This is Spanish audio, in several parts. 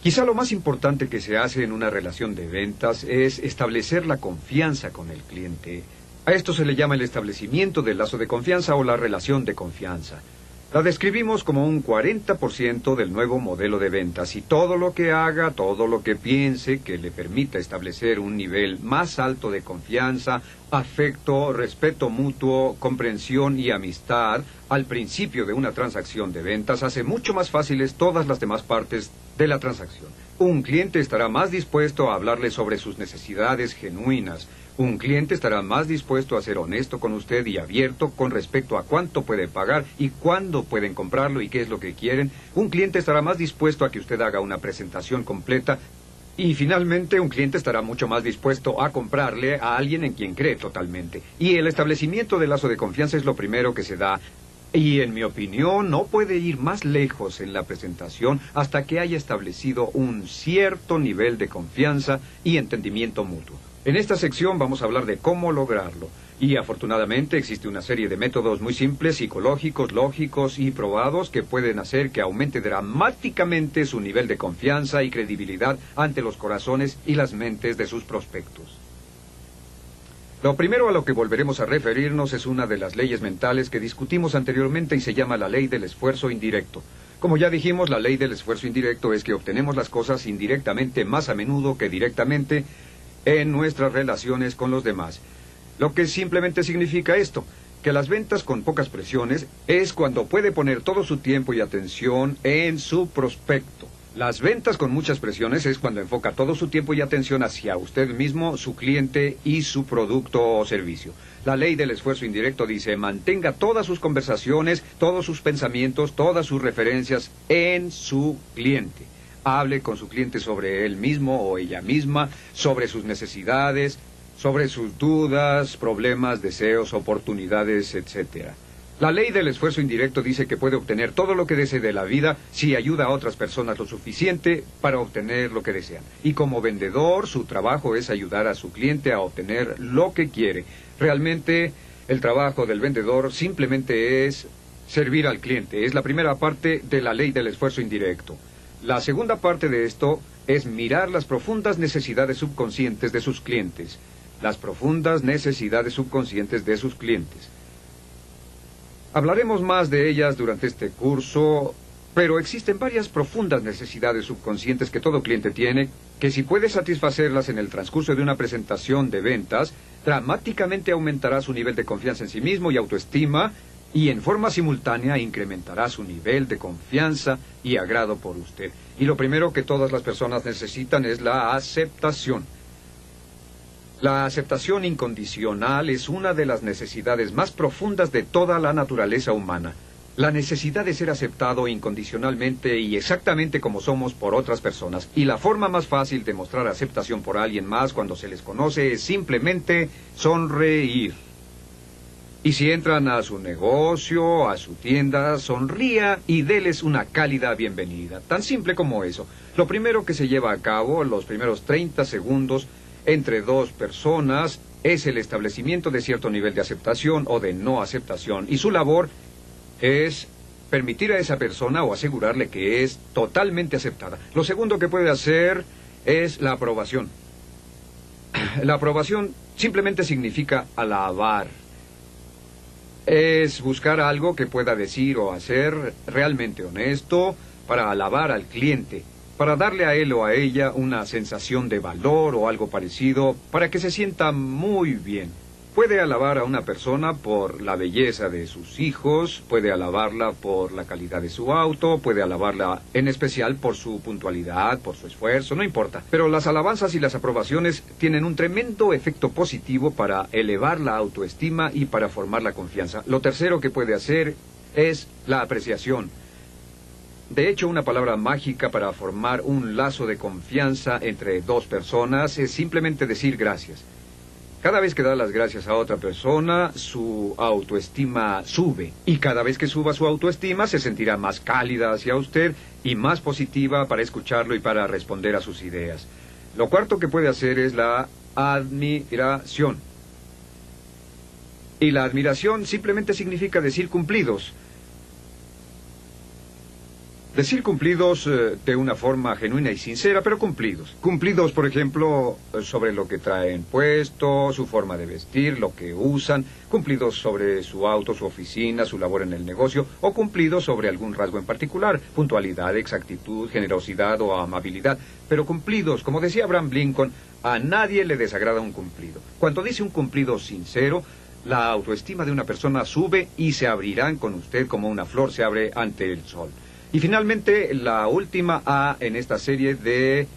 Quizá lo más importante que se hace en una relación de ventas es establecer la confianza con el cliente. A esto se le llama el establecimiento del lazo de confianza o la relación de confianza. La describimos como un 40% del nuevo modelo de ventas y todo lo que haga, todo lo que piense que le permita establecer un nivel más alto de confianza, afecto, respeto mutuo, comprensión y amistad al principio de una transacción de ventas hace mucho más fáciles todas las demás partes de la transacción. Un cliente estará más dispuesto a hablarle sobre sus necesidades genuinas. Un cliente estará más dispuesto a ser honesto con usted y abierto con respecto a cuánto puede pagar y cuándo pueden comprarlo y qué es lo que quieren. Un cliente estará más dispuesto a que usted haga una presentación completa. Y finalmente, un cliente estará mucho más dispuesto a comprarle a alguien en quien cree totalmente. Y el establecimiento del lazo de confianza es lo primero que se da. Y en mi opinión, no puede ir más lejos en la presentación hasta que haya establecido un cierto nivel de confianza y entendimiento mutuo. En esta sección vamos a hablar de cómo lograrlo. Y afortunadamente existe una serie de métodos muy simples, psicológicos, lógicos y probados que pueden hacer que aumente dramáticamente su nivel de confianza y credibilidad ante los corazones y las mentes de sus prospectos. Lo primero a lo que volveremos a referirnos es una de las leyes mentales que discutimos anteriormente y se llama la ley del esfuerzo indirecto. Como ya dijimos, la ley del esfuerzo indirecto es que obtenemos las cosas indirectamente más a menudo que directamente en nuestras relaciones con los demás. Lo que simplemente significa esto, que las ventas con pocas presiones es cuando puede poner todo su tiempo y atención en su prospecto. Las ventas con muchas presiones es cuando enfoca todo su tiempo y atención hacia usted mismo, su cliente y su producto o servicio. La ley del esfuerzo indirecto dice, mantenga todas sus conversaciones, todos sus pensamientos, todas sus referencias en su cliente. Hable con su cliente sobre él mismo o ella misma, sobre sus necesidades, sobre sus dudas, problemas, deseos, oportunidades, etc. La ley del esfuerzo indirecto dice que puede obtener todo lo que desee de la vida si ayuda a otras personas lo suficiente para obtener lo que desean. Y como vendedor, su trabajo es ayudar a su cliente a obtener lo que quiere. Realmente, el trabajo del vendedor simplemente es servir al cliente. Es la primera parte de la ley del esfuerzo indirecto. La segunda parte de esto es mirar las profundas necesidades subconscientes de sus clientes. Las profundas necesidades subconscientes de sus clientes. Hablaremos más de ellas durante este curso, pero existen varias profundas necesidades subconscientes que todo cliente tiene, que si puede satisfacerlas en el transcurso de una presentación de ventas, dramáticamente aumentará su nivel de confianza en sí mismo y autoestima, y en forma simultánea incrementará su nivel de confianza y agrado por usted. Y lo primero que todas las personas necesitan es la aceptación. La aceptación incondicional es una de las necesidades más profundas de toda la naturaleza humana. La necesidad de ser aceptado incondicionalmente y exactamente como somos por otras personas. Y la forma más fácil de mostrar aceptación por alguien más cuando se les conoce es simplemente sonreír. Y si entran a su negocio, a su tienda, sonría y déles una cálida bienvenida. Tan simple como eso. Lo primero que se lleva a cabo, los primeros 30 segundos, entre dos personas es el establecimiento de cierto nivel de aceptación o de no aceptación, y su labor es permitir a esa persona o asegurarle que es totalmente aceptada. Lo segundo que puede hacer es la aprobación. La aprobación simplemente significa alabar. Es buscar algo que pueda decir o hacer realmente honesto para alabar al cliente, para darle a él o a ella una sensación de valor o algo parecido, para que se sienta muy bien. Puede alabar a una persona por la belleza de sus hijos, puede alabarla por la calidad de su auto, puede alabarla en especial por su puntualidad, por su esfuerzo, no importa. Pero las alabanzas y las aprobaciones tienen un tremendo efecto positivo para elevar la autoestima y para formar la confianza. Lo tercero que puede hacer es la apreciación. De hecho, una palabra mágica para formar un lazo de confianza entre dos personas es simplemente decir gracias. Cada vez que da las gracias a otra persona, su autoestima sube. Y cada vez que suba su autoestima, se sentirá más cálida hacia usted y más positiva para escucharlo y para responder a sus ideas. Lo cuarto que puede hacer es la admiración. Y la admiración simplemente significa decir cumplidos. Decir cumplidos de una forma genuina y sincera, pero cumplidos. Cumplidos, por ejemplo, sobre lo que traen puesto, su forma de vestir, lo que usan. Cumplidos sobre su auto, su oficina, su labor en el negocio. O cumplidos sobre algún rasgo en particular. Puntualidad, exactitud, generosidad o amabilidad. Pero cumplidos, como decía Abraham Lincoln, a nadie le desagrada un cumplido. Cuando dice un cumplido sincero, la autoestima de una persona sube y se abrirán con usted como una flor se abre ante el sol. Y finalmente, la última A en esta serie de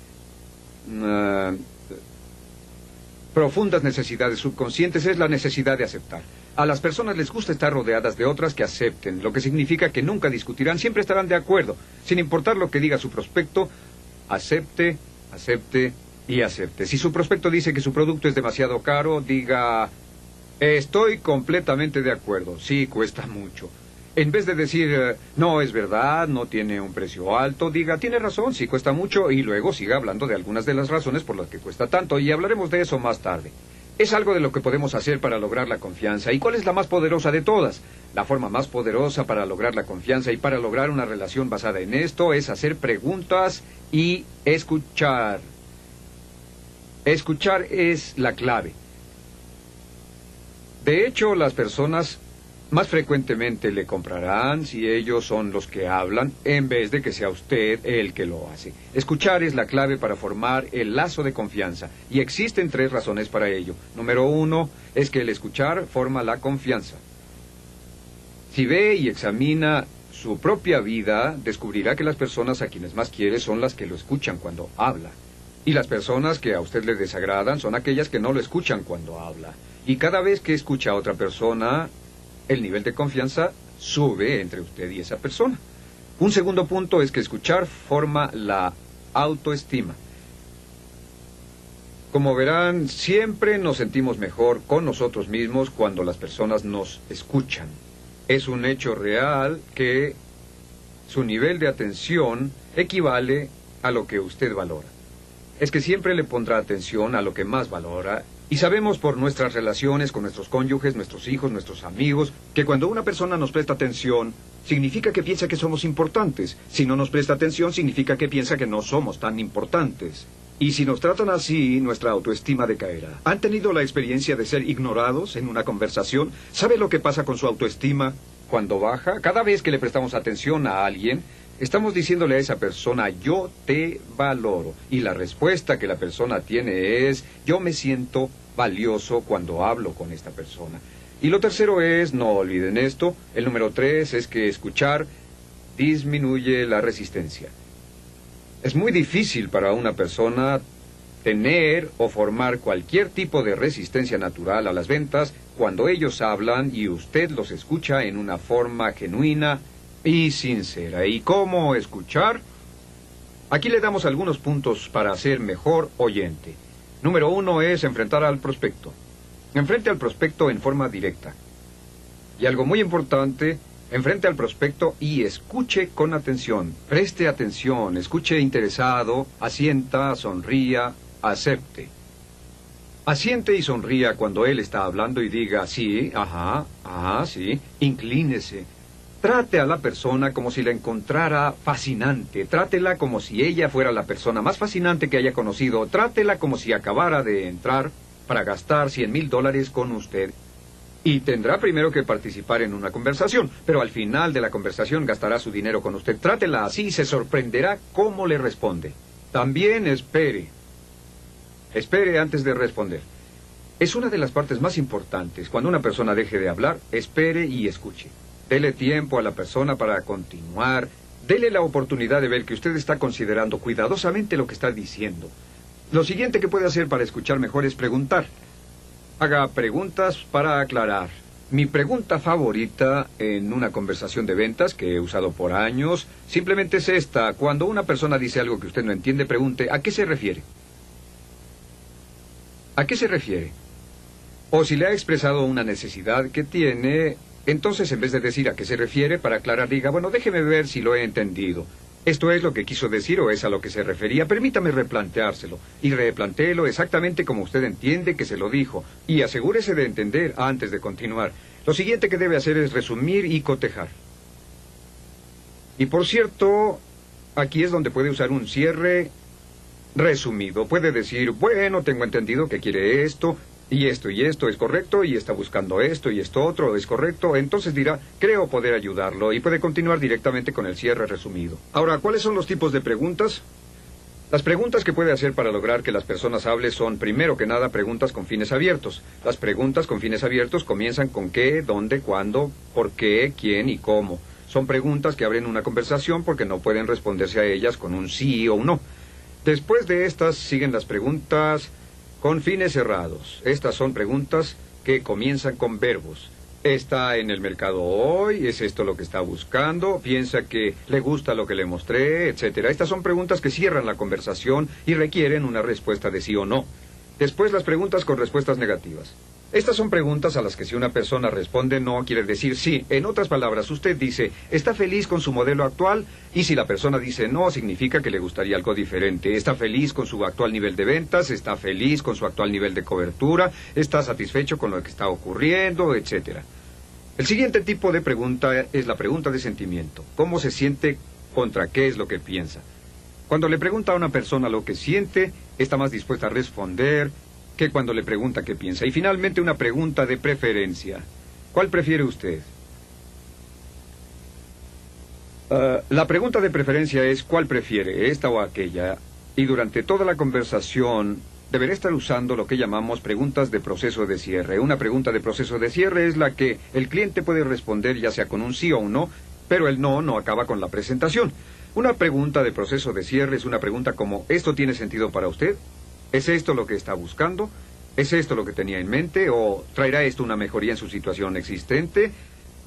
profundas necesidades subconscientes es la necesidad de aceptar. A las personas les gusta estar rodeadas de otras que acepten, lo que significa que nunca discutirán, siempre estarán de acuerdo. Sin importar lo que diga su prospecto, acepte, acepte y acepte. Si su prospecto dice que su producto es demasiado caro, diga, estoy completamente de acuerdo, sí, cuesta mucho. En vez de decir, no, es verdad, no tiene un precio alto, diga, tiene razón, sí cuesta mucho, y luego siga hablando de algunas de las razones por las que cuesta tanto, y hablaremos de eso más tarde. Es algo de lo que podemos hacer para lograr la confianza. ¿Y cuál es la más poderosa de todas? La forma más poderosa para lograr la confianza y para lograr una relación basada en esto es hacer preguntas y escuchar. Escuchar es la clave. De hecho, las personas más frecuentemente le comprarán si ellos son los que hablan, en vez de que sea usted el que lo hace. Escuchar es la clave para formar el lazo de confianza, y existen 3 razones para ello. Número 1 es que el escuchar forma la confianza. Si ve y examina su propia vida, descubrirá que las personas a quienes más quiere son las que lo escuchan cuando habla. Y las personas que a usted le desagradan son aquellas que no lo escuchan cuando habla. Y cada vez que escucha a otra persona, el nivel de confianza sube entre usted y esa persona. Un segundo punto es que escuchar forma la autoestima. Como verán, siempre nos sentimos mejor con nosotros mismos cuando las personas nos escuchan. Es un hecho real que su nivel de atención equivale a lo que usted valora. Es que siempre le pondrá atención a lo que más valora. Y sabemos por nuestras relaciones con nuestros cónyuges, nuestros hijos, nuestros amigos, que cuando una persona nos presta atención, significa que piensa que somos importantes. Si no nos presta atención, significa que piensa que no somos tan importantes. Y si nos tratan así, nuestra autoestima decaerá. ¿Han tenido la experiencia de ser ignorados en una conversación? ¿Sabe lo que pasa con su autoestima cuando baja? Cada vez que le prestamos atención a alguien, estamos diciéndole a esa persona, yo te valoro. Y la respuesta que la persona tiene es, yo me siento valioso cuando hablo con esta persona. Y lo tercero es, no olviden esto, el número 3 es que escuchar disminuye la resistencia. Es muy difícil para una persona tener o formar cualquier tipo de resistencia natural a las ventas cuando ellos hablan y usted los escucha en una forma genuina y sincera. ¿Y cómo escuchar? Aquí le damos algunos puntos para ser mejor oyente. Número 1 es enfrentar al prospecto. Enfrente al prospecto en forma directa. Y algo muy importante, enfrente al prospecto y escuche con atención. Preste atención, escuche interesado, asienta, sonría, acepte. Asiente y sonría cuando él está hablando y diga, sí, ajá, sí, inclínese. Trate a la persona como si la encontrara fascinante. Trátela como si ella fuera la persona más fascinante que haya conocido. Trátela como si acabara de entrar para gastar $100,000 con usted. Y tendrá primero que participar en una conversación, pero al final de la conversación gastará su dinero con usted. Trátela así y se sorprenderá cómo le responde. También espere. Espere antes de responder. Es una de las partes más importantes. Cuando una persona deje de hablar, espere y escuche. Dele tiempo a la persona para continuar. Dele la oportunidad de ver que usted está considerando cuidadosamente lo que está diciendo. Lo siguiente que puede hacer para escuchar mejor es preguntar. Haga preguntas para aclarar. Mi pregunta favorita en una conversación de ventas que he usado por años simplemente es esta. Cuando una persona dice algo que usted no entiende, pregunte, ¿a qué se refiere? ¿A qué se refiere? O si le ha expresado una necesidad que tiene, entonces en vez de decir a qué se refiere, para aclarar diga, bueno, déjeme ver si lo he entendido. ¿Esto es lo que quiso decir o es a lo que se refería? Permítame replanteárselo. Y replantéelo exactamente como usted entiende que se lo dijo. Y asegúrese de entender antes de continuar. Lo siguiente que debe hacer es resumir y cotejar. Y por cierto, aquí es donde puede usar un cierre resumido. Puede decir, bueno, tengo entendido que quiere esto, y esto es correcto, y está buscando esto y esto otro es correcto. Entonces dirá, creo poder ayudarlo, y puede continuar directamente con el cierre resumido. Ahora, ¿cuáles son los tipos de preguntas? Las preguntas que puede hacer para lograr que las personas hablen son, primero que nada, preguntas con fines abiertos. Las preguntas con fines abiertos comienzan con qué, dónde, cuándo, por qué, quién y cómo. Son preguntas que abren una conversación porque no pueden responderse a ellas con un sí o un no. Después de estas siguen las preguntas con fines cerrados. Estas son preguntas que comienzan con verbos. ¿Está en el mercado hoy? ¿Es esto lo que está buscando? ¿Piensa que le gusta lo que le mostré? Etcétera. Estas son preguntas que cierran la conversación y requieren una respuesta de sí o no. Después las preguntas con respuestas negativas. Estas son preguntas a las que si una persona responde no, quiere decir sí. En otras palabras, usted dice, ¿está feliz con su modelo actual? Y si la persona dice no, significa que le gustaría algo diferente. ¿Está feliz con su actual nivel de ventas? ¿Está feliz con su actual nivel de cobertura? ¿Está satisfecho con lo que está ocurriendo? Etcétera. El siguiente tipo de pregunta es la pregunta de sentimiento. ¿Cómo se siente contra qué es lo que piensa? Cuando le pregunta a una persona lo que siente, está más dispuesta a responder que cuando le pregunta qué piensa. Y finalmente una pregunta de preferencia. ¿Cuál prefiere usted? La pregunta de preferencia es ¿cuál prefiere, esta o aquella? Y durante toda la conversación deberá estar usando lo que llamamos preguntas de proceso de cierre. Una pregunta de proceso de cierre es la que el cliente puede responder ya sea con un sí o un no, pero el no acaba con la presentación. Una pregunta de proceso de cierre es una pregunta como ¿esto tiene sentido para usted? ¿Es esto lo que está buscando? ¿Es esto lo que tenía en mente? ¿O traerá esto una mejoría en su situación existente?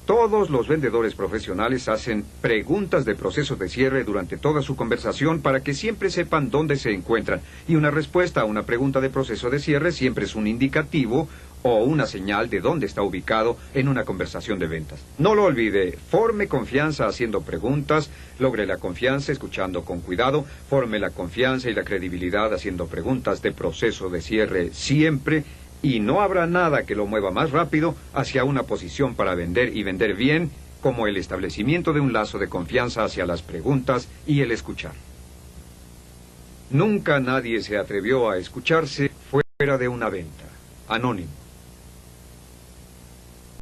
Todos los vendedores profesionales hacen preguntas de proceso de cierre durante toda su conversación para que siempre sepan dónde se encuentran. Y una respuesta a una pregunta de proceso de cierre siempre es un indicativo o una señal de dónde está ubicado en una conversación de ventas. No lo olvide, forme confianza haciendo preguntas, logre la confianza escuchando con cuidado, forme la confianza y la credibilidad haciendo preguntas de proceso de cierre siempre, y no habrá nada que lo mueva más rápido hacia una posición para vender y vender bien, como el establecimiento de un lazo de confianza hacia las preguntas y el escuchar. Nunca nadie se atrevió a escucharse fuera de una venta. Anónimo.